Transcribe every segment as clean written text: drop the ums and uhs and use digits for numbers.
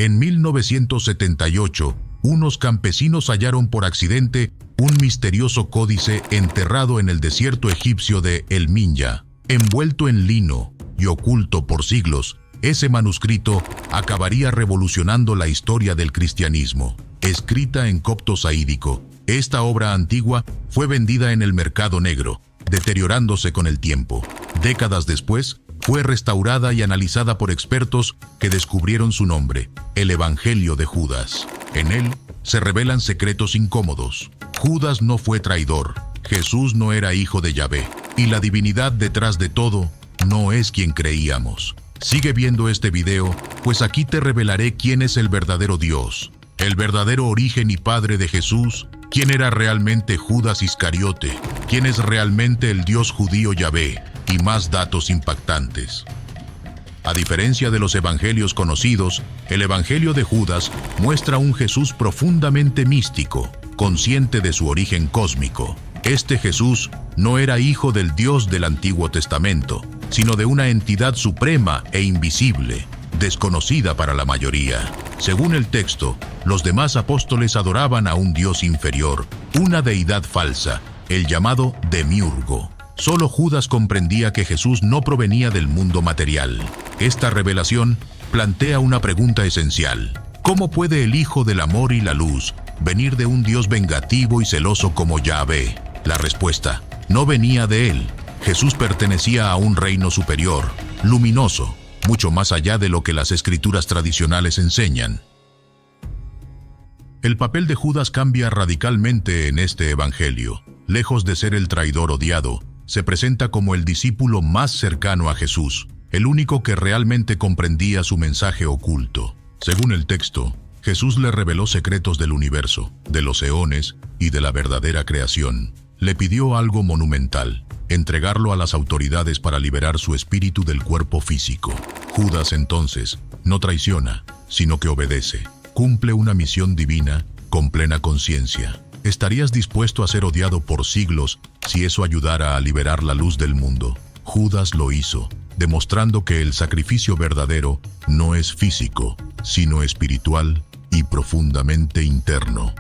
En 1978, unos campesinos hallaron por accidente un misterioso códice enterrado en el desierto egipcio de El Minya. Envuelto en lino y oculto por siglos, ese manuscrito acabaría revolucionando la historia del cristianismo. Escrita en copto saídico, esta obra antigua fue vendida en el mercado negro, deteriorándose con el tiempo. Décadas después, fue restaurada y analizada por expertos que descubrieron su nombre, el Evangelio de Judas. En él se revelan secretos incómodos. Judas no fue traidor, Jesús no era hijo de Yahvé, y la divinidad detrás de todo no es quien creíamos. Sigue viendo este video, pues aquí te revelaré quién es el verdadero Dios, el verdadero origen y padre de Jesús, quién era realmente Judas Iscariote, quién es realmente el Dios judío Yahvé, y más datos impactantes. A diferencia de los evangelios conocidos, el Evangelio de Judas muestra un Jesús profundamente místico, consciente de su origen cósmico. Este Jesús no era hijo del Dios del Antiguo Testamento, sino de una entidad suprema e invisible, desconocida para la mayoría. Según el texto, los demás apóstoles adoraban a un Dios inferior, una deidad falsa, el llamado Demiurgo. Solo Judas comprendía que Jesús no provenía del mundo material. Esta revelación plantea una pregunta esencial. ¿Cómo puede el Hijo del Amor y la Luz venir de un Dios vengativo y celoso como Yahvé? La respuesta: no venía de él. Jesús pertenecía a un reino superior, luminoso, mucho más allá de lo que las escrituras tradicionales enseñan. El papel de Judas cambia radicalmente en este evangelio. Lejos de ser el traidor odiado, se presenta como el discípulo más cercano a Jesús, el único que realmente comprendía su mensaje oculto. Según el texto, Jesús le reveló secretos del universo, de los eones y de la verdadera creación. Le pidió algo monumental: entregarlo a las autoridades para liberar su espíritu del cuerpo físico. Judas entonces no traiciona, sino que obedece. Cumple una misión divina con plena conciencia. ¿Estarías dispuesto a ser odiado por siglos si eso ayudara a liberar la luz del mundo? Judas lo hizo, demostrando que el sacrificio verdadero no es físico, sino espiritual y profundamente interno.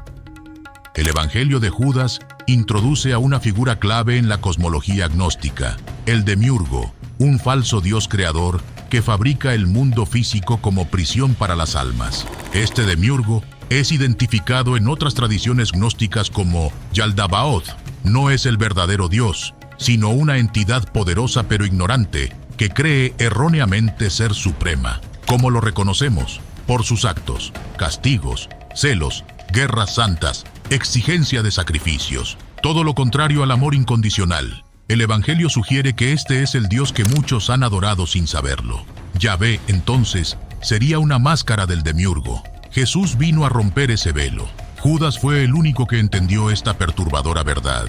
El Evangelio de Judas introduce a una figura clave en la cosmología gnóstica, el Demiurgo, un falso dios creador que fabrica el mundo físico como prisión para las almas. Este Demiurgo es identificado en otras tradiciones gnósticas como Yaldabaoth. No es el verdadero Dios, sino una entidad poderosa pero ignorante que cree erróneamente ser suprema. ¿Cómo lo reconocemos? Por sus actos, castigos, celos, guerras santas, exigencia de sacrificios. Todo lo contrario al amor incondicional. El Evangelio sugiere que este es el Dios que muchos han adorado sin saberlo. Yahvé, entonces, sería una máscara del Demiurgo. Jesús vino a romper ese velo. Judas fue el único que entendió esta perturbadora verdad.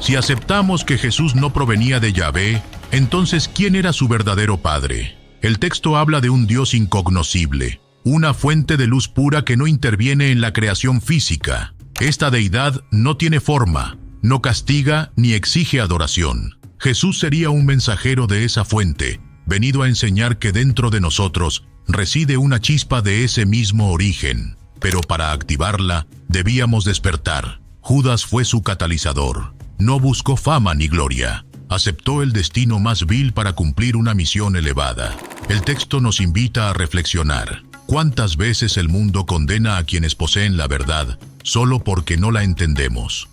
Si aceptamos que Jesús no provenía de Yahvé, entonces ¿quién era su verdadero padre? El texto habla de un Dios incognoscible, una fuente de luz pura que no interviene en la creación física. Esta deidad no tiene forma, no castiga ni exige adoración. Jesús sería un mensajero de esa fuente, venido a enseñar que dentro de nosotros reside una chispa de ese mismo origen, pero para activarla debíamos despertar. Judas fue su catalizador. No buscó fama ni gloria. Aceptó el destino más vil para cumplir una misión elevada. El texto nos invita a reflexionar. ¿Cuántas veces el mundo condena a quienes poseen la verdad solo porque no la entendemos?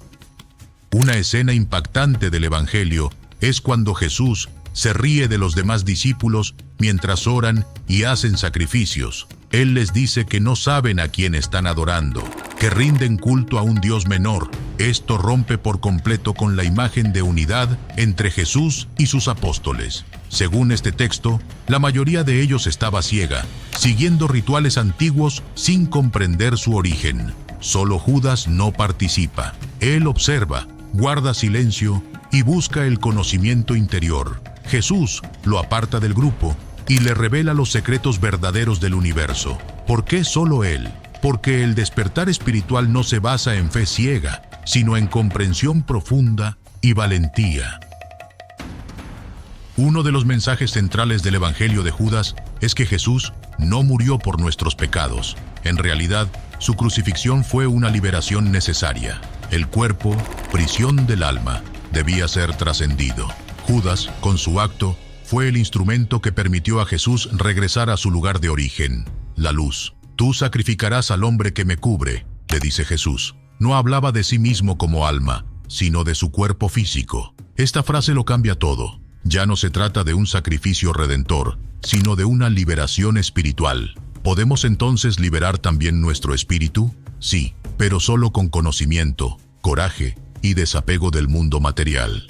Una escena impactante del Evangelio es cuando Jesús se ríe de los demás discípulos mientras oran y hacen sacrificios. Él les dice que no saben a quién están adorando, que rinden culto a un Dios menor. Esto rompe por completo con la imagen de unidad entre Jesús y sus apóstoles. Según este texto, la mayoría de ellos estaba ciega, siguiendo rituales antiguos sin comprender su origen. Solo Judas no participa. Él observa, guarda silencio y busca el conocimiento interior. Jesús lo aparta del grupo y le revela los secretos verdaderos del universo. ¿Por qué solo él? Porque el despertar espiritual no se basa en fe ciega, sino en comprensión profunda y valentía. Uno de los mensajes centrales del Evangelio de Judas es que Jesús no murió por nuestros pecados. En realidad, su crucifixión fue una liberación necesaria. El cuerpo, prisión del alma, debía ser trascendido. Judas, con su acto, fue el instrumento que permitió a Jesús regresar a su lugar de origen, la luz. Tú sacrificarás al hombre que me cubre, le dice Jesús. No hablaba de sí mismo como alma, sino de su cuerpo físico. Esta frase lo cambia todo. Ya no se trata de un sacrificio redentor, sino de una liberación espiritual. ¿Podemos entonces liberar también nuestro espíritu? Sí, pero solo con conocimiento, coraje y desapego del mundo material.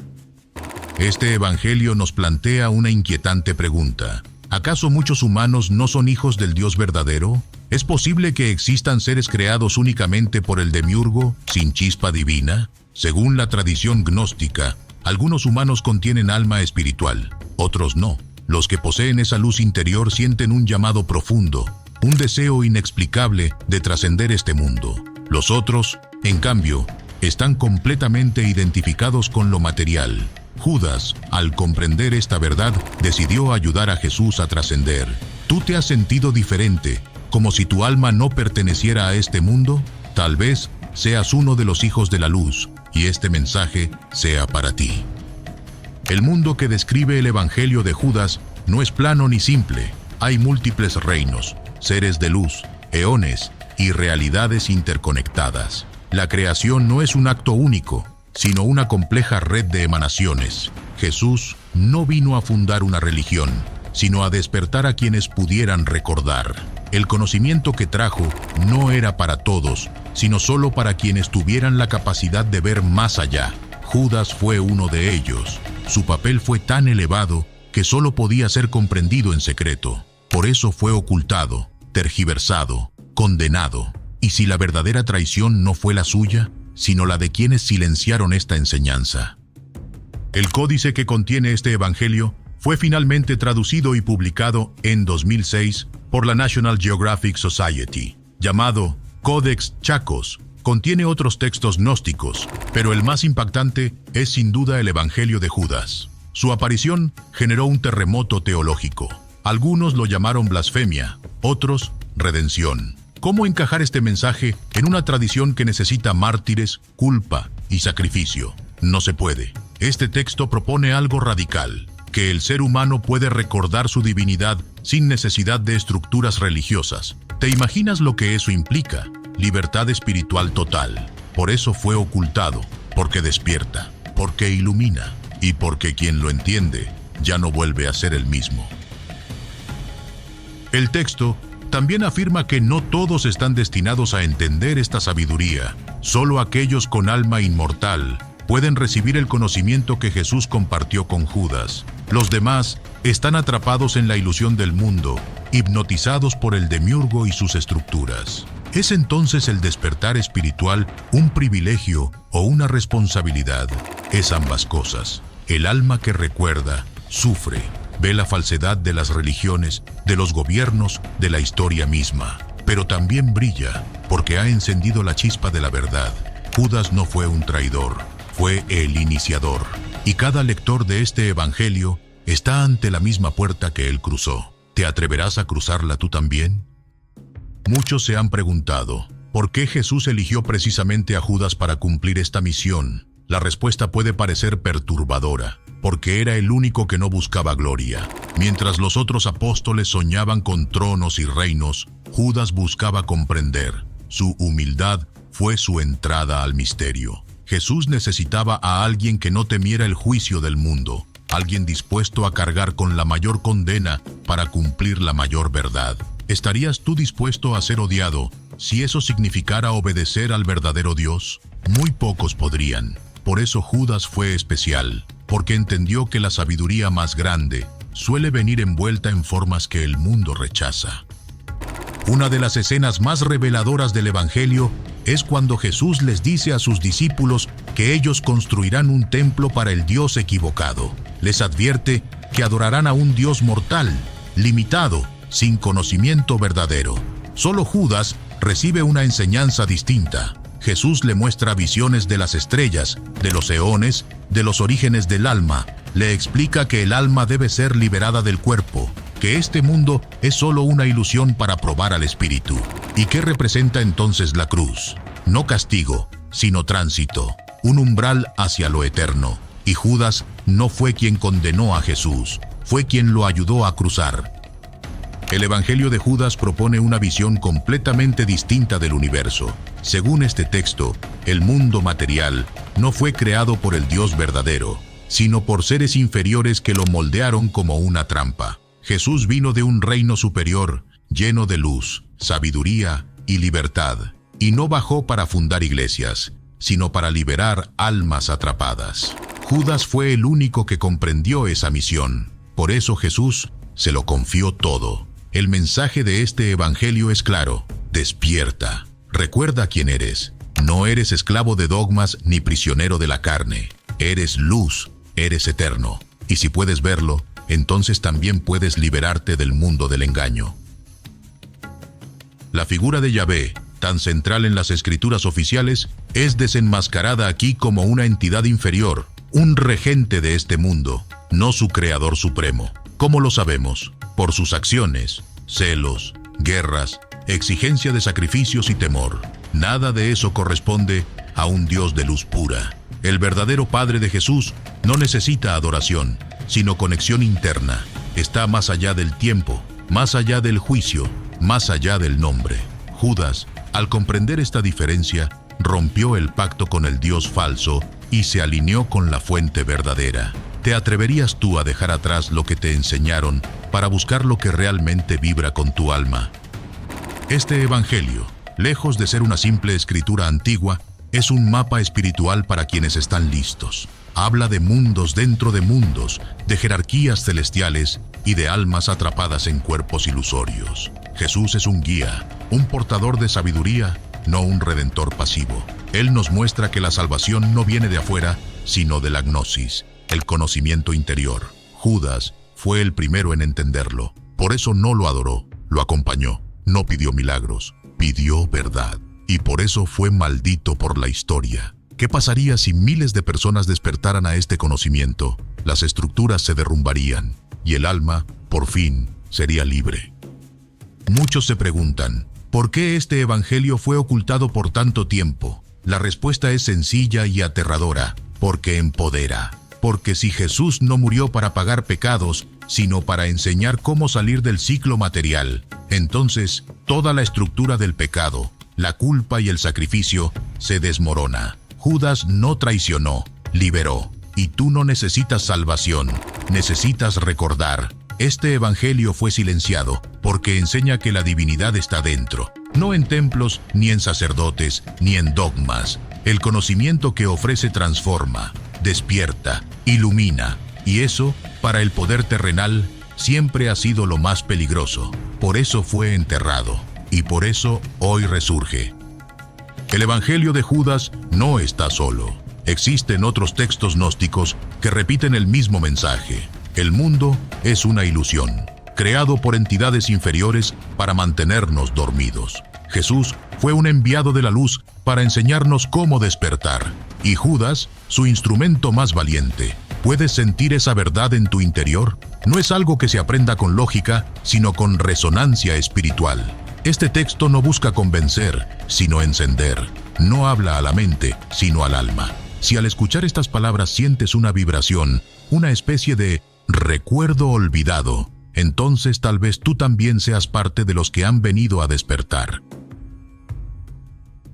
Este evangelio nos plantea una inquietante pregunta. ¿Acaso muchos humanos no son hijos del Dios verdadero? ¿Es posible que existan seres creados únicamente por el demiurgo, sin chispa divina? Según la tradición gnóstica, algunos humanos contienen alma espiritual, otros no. Los que poseen esa luz interior sienten un llamado profundo, un deseo inexplicable de trascender este mundo. Los otros, en cambio, están completamente identificados con lo material. Judas, al comprender esta verdad, decidió ayudar a Jesús a trascender. ¿Tú te has sentido diferente, como si tu alma no perteneciera a este mundo? Tal vez seas uno de los hijos de la luz, y este mensaje sea para ti. El mundo que describe el Evangelio de Judas no es plano ni simple. Hay múltiples reinos, seres de luz, eones y realidades interconectadas. La creación no es un acto único, sino una compleja red de emanaciones. Jesús no vino a fundar una religión, sino a despertar a quienes pudieran recordar. El conocimiento que trajo no era para todos, sino solo para quienes tuvieran la capacidad de ver más allá. Judas fue uno de ellos. Su papel fue tan elevado que solo podía ser comprendido en secreto. Por eso fue ocultado, tergiversado, condenado. ¿Y si la verdadera traición no fue la suya, sino la de quienes silenciaron esta enseñanza? El códice que contiene este evangelio fue finalmente traducido y publicado en 2006 por la National Geographic Society, llamado Codex Chacos. Contiene otros textos gnósticos, pero el más impactante es sin duda el Evangelio de Judas. Su aparición generó un terremoto teológico. Algunos lo llamaron blasfemia, otros redención. ¿Cómo encajar este mensaje en una tradición que necesita mártires, culpa y sacrificio? No se puede. Este texto propone algo radical, que el ser humano puede recordar su divinidad sin necesidad de estructuras religiosas. ¿Te imaginas lo que eso implica? Libertad espiritual total. Por eso fue ocultado, porque despierta, porque ilumina y porque quien lo entiende ya no vuelve a ser el mismo. El texto también afirma que no todos están destinados a entender esta sabiduría. Solo aquellos con alma inmortal pueden recibir el conocimiento que Jesús compartió con Judas. Los demás están atrapados en la ilusión del mundo, hipnotizados por el demiurgo y sus estructuras. ¿Es entonces el despertar espiritual un privilegio o una responsabilidad? Es ambas cosas. El alma que recuerda, sufre, ve la falsedad de las religiones, de los gobiernos, de la historia misma, pero también brilla porque ha encendido la chispa de la verdad. Judas no fue un traidor, fue el iniciador, y cada lector de este evangelio está ante la misma puerta que él cruzó. ¿Te atreverás a cruzarla tú también? Muchos se han preguntado, ¿por qué Jesús eligió precisamente a Judas para cumplir esta misión? La respuesta puede parecer perturbadora, porque era el único que no buscaba gloria. Mientras los otros apóstoles soñaban con tronos y reinos, Judas buscaba comprender. Su humildad fue su entrada al misterio. Jesús necesitaba a alguien que no temiera el juicio del mundo, alguien dispuesto a cargar con la mayor condena para cumplir la mayor verdad. ¿Estarías tú dispuesto a ser odiado si eso significara obedecer al verdadero Dios? Muy pocos podrían. Por eso Judas fue especial, porque entendió que la sabiduría más grande suele venir envuelta en formas que el mundo rechaza. Una de las escenas más reveladoras del Evangelio es cuando Jesús les dice a sus discípulos que ellos construirán un templo para el Dios equivocado. Les advierte que adorarán a un Dios mortal, limitado, sin conocimiento verdadero. Solo Judas recibe una enseñanza distinta. Jesús le muestra visiones de las estrellas, de los eones, de los orígenes del alma. Le explica que el alma debe ser liberada del cuerpo, que este mundo es solo una ilusión para probar al espíritu. ¿Y qué representa entonces la cruz? No castigo, sino tránsito, un umbral hacia lo eterno. Y Judas no fue quien condenó a Jesús, fue quien lo ayudó a cruzar. El Evangelio de Judas propone una visión completamente distinta del universo. Según este texto, el mundo material no fue creado por el Dios verdadero, sino por seres inferiores que lo moldearon como una trampa. Jesús vino de un reino superior, lleno de luz, sabiduría y libertad, y no bajó para fundar iglesias, sino para liberar almas atrapadas. Judas fue el único que comprendió esa misión. Por eso Jesús se lo confió todo. El mensaje de este evangelio es claro: despierta, recuerda quién eres. No eres esclavo de dogmas ni prisionero de la carne. Eres luz, eres eterno. Y si puedes verlo, entonces también puedes liberarte del mundo del engaño. La figura de Yahvé, tan central en las escrituras oficiales, es desenmascarada aquí como una entidad inferior, un regente de este mundo, no su creador supremo. ¿Cómo lo sabemos? Por sus acciones, celos, guerras, exigencia de sacrificios y temor. Nada de eso corresponde a un Dios de luz pura. El verdadero Padre de Jesús no necesita adoración, sino conexión interna. Está más allá del tiempo, más allá del juicio, más allá del nombre. Judas, al comprender esta diferencia, rompió el pacto con el Dios falso y se alineó con la fuente verdadera. ¿Te atreverías tú a dejar atrás lo que te enseñaron para buscar lo que realmente vibra con tu alma? Este evangelio, lejos de ser una simple escritura antigua, es un mapa espiritual para quienes están listos. Habla de mundos dentro de mundos, de jerarquías celestiales y de almas atrapadas en cuerpos ilusorios. Jesús es un guía, un portador de sabiduría, no un redentor pasivo. Él nos muestra que la salvación no viene de afuera, sino de la gnosis, el conocimiento interior. Judas fue el primero en entenderlo. Por eso no lo adoró, lo acompañó. No pidió milagros, pidió verdad. Y por eso fue maldito por la historia. ¿Qué pasaría si miles de personas despertaran a este conocimiento? Las estructuras se derrumbarían y el alma, por fin, sería libre. Muchos se preguntan, ¿por qué este evangelio fue ocultado por tanto tiempo? La respuesta es sencilla y aterradora: porque empodera. Porque si Jesús no murió para pagar pecados, sino para enseñar cómo salir del ciclo material, entonces toda la estructura del pecado, la culpa y el sacrificio se desmorona. Judas no traicionó, liberó. Y tú no necesitas salvación, necesitas recordar. Este evangelio fue silenciado porque enseña que la divinidad está dentro, no en templos, ni en sacerdotes, ni en dogmas. El conocimiento que ofrece transforma, despierta, ilumina, y eso, para el poder terrenal, siempre ha sido lo más peligroso. Por eso fue enterrado, y por eso hoy resurge. El Evangelio de Judas no está solo. Existen otros textos gnósticos que repiten el mismo mensaje. El mundo es una ilusión, creado por entidades inferiores para mantenernos dormidos. Jesús fue un enviado de la luz para enseñarnos cómo despertar. Y Judas, su instrumento más valiente. ¿Puedes sentir esa verdad en tu interior? No es algo que se aprenda con lógica, sino con resonancia espiritual. Este texto no busca convencer, sino encender. No habla a la mente, sino al alma. Si al escuchar estas palabras sientes una vibración, una especie de recuerdo olvidado, entonces tal vez tú también seas parte de los que han venido a despertar.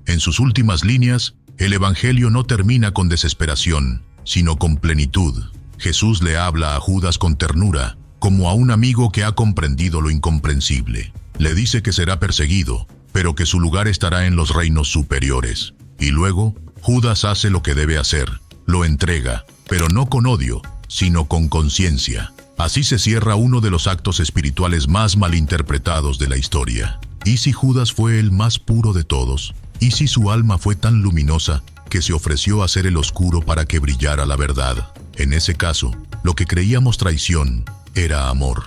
En sus últimas líneas, el Evangelio no termina con desesperación, sino con plenitud. Jesús le habla a Judas con ternura, como a un amigo que ha comprendido lo incomprensible. Le dice que será perseguido, pero que su lugar estará en los reinos superiores. Y luego, Judas hace lo que debe hacer, lo entrega, pero no con odio, sino con conciencia. Así se cierra uno de los actos espirituales más malinterpretados de la historia. ¿Y si Judas fue el más puro de todos? ¿Y si su alma fue tan luminosa que se ofreció a ser el oscuro para que brillara la verdad? En ese caso, lo que creíamos traición era amor.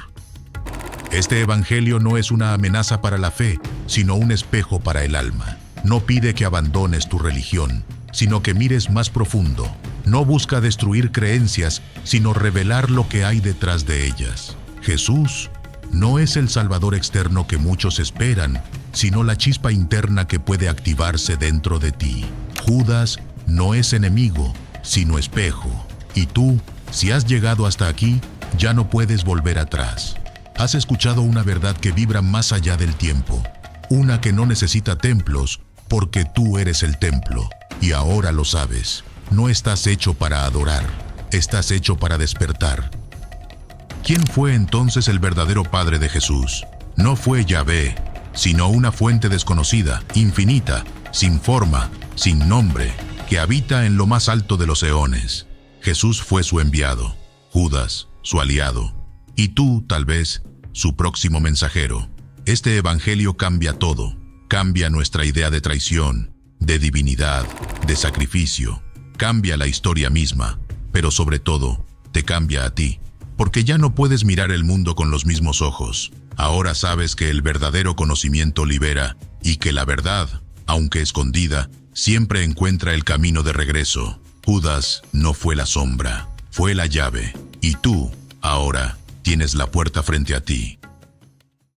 Este evangelio no es una amenaza para la fe, sino un espejo para el alma. No pide que abandones tu religión, sino que mires más profundo. No busca destruir creencias, sino revelar lo que hay detrás de ellas. Jesús no es el Salvador externo que muchos esperan, sino la chispa interna que puede activarse dentro de ti. Judas no es enemigo, sino espejo. Y tú, si has llegado hasta aquí, ya no puedes volver atrás. Has escuchado una verdad que vibra más allá del tiempo, una que no necesita templos, porque tú eres el templo. Y ahora lo sabes, no estás hecho para adorar, estás hecho para despertar. ¿Quién fue entonces el verdadero padre de Jesús? No fue Yahvé, sino una fuente desconocida, infinita, sin forma, sin nombre, que habita en lo más alto de los eones. Jesús fue su enviado, Judas, su aliado, y tú, tal vez, su próximo mensajero. Este evangelio cambia todo, cambia nuestra idea de traición, de divinidad, de sacrificio, cambia la historia misma, pero sobre todo, te cambia a ti, porque ya no puedes mirar el mundo con los mismos ojos. Ahora sabes que el verdadero conocimiento libera y que la verdad, aunque escondida, siempre encuentra el camino de regreso. Judas no fue la sombra, fue la llave, y tú, ahora, tienes la puerta frente a ti.